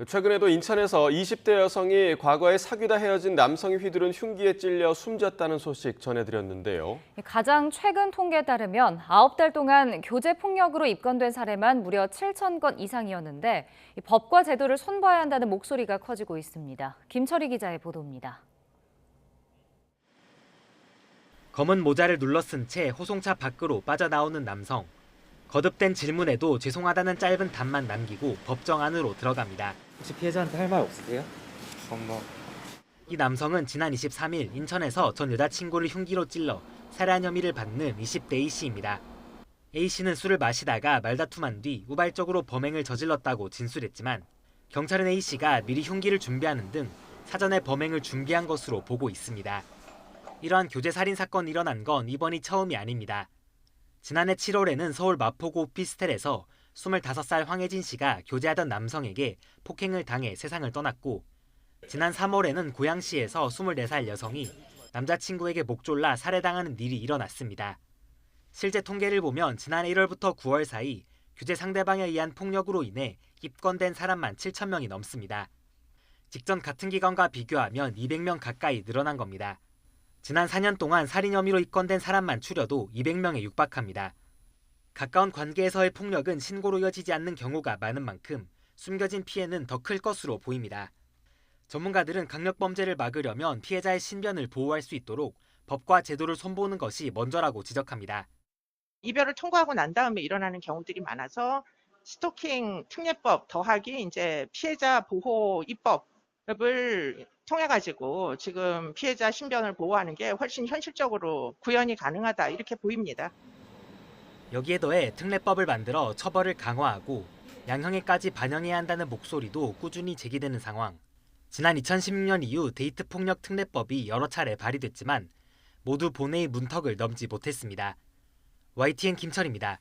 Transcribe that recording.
최근에도 인천에서 20대 여성이 과거에 사귀다 헤어진 남성이 휘두른 흉기에 찔려 숨졌다는 소식 전해드렸는데요. 가장 최근 통계에 따르면 9달 동안 교제 폭력으로 입건된 사례만 무려 7천 건 이상이었는데 법과 제도를 손봐야 한다는 목소리가 커지고 있습니다. 김철희 기자의 보도입니다. 검은 모자를 눌러쓴 채 호송차 밖으로 빠져나오는 남성. 거듭된 질문에도 죄송하다는 짧은 답만 남기고 법정 안으로 들어갑니다. 혹시 피해자한테 할 말 없으세요? 이 남성은 지난 23일 인천에서 전 여자친구를 흉기로 찔러 살해한 혐의를 받는 20대 A씨입니다. A씨는 술을 마시다가 말다툼한 뒤 우발적으로 범행을 저질렀다고 진술했지만 경찰은 A씨가 미리 흉기를 준비하는 등 사전에 범행을 준비한 것으로 보고 있습니다. 이러한 교제 살인 사건이 일어난 건 이번이 처음이 아닙니다. 지난해 7월에는 서울 마포구 오피스텔에서 25살 황혜진 씨가 교제하던 남성에게 폭행을 당해 세상을 떠났고, 지난 3월에는 고양시에서 24살 여성이 남자친구에게 목 졸라 살해당하는 일이 일어났습니다. 실제 통계를 보면 지난해 1월부터 9월 사이 교제 상대방에 의한 폭력으로 인해 입건된 사람만 7천 명이 넘습니다. 직전 같은 기간과 비교하면 200명 가까이 늘어난 겁니다. 지난 4년 동안 살인 혐의로 입건된 사람만 추려도 200명에 육박합니다. 가까운 관계에서의 폭력은 신고로 이어지지 않는 경우가 많은 만큼 숨겨진 피해는 더 클 것으로 보입니다. 전문가들은 강력범죄를 막으려면 피해자의 신변을 보호할 수 있도록 법과 제도를 손보는 것이 먼저라고 지적합니다. 이별을 통고하고 난 다음에 일어나는 경우들이 많아서 스토킹 특례법 더하기 이제 피해자 보호 입법을 통해 가지고 지금 피해자 신변을 보호하는 게 훨씬 현실적으로 구현이 가능하다 이렇게 보입니다. 여기에 더해 특례법을 만들어 처벌을 강화하고 양형에까지 반영해야 한다는 목소리도 꾸준히 제기되는 상황. 지난 2016년 이후 데이트 폭력 특례법이 여러 차례 발의됐지만 모두 본회의 문턱을 넘지 못했습니다. YTN 김철입니다.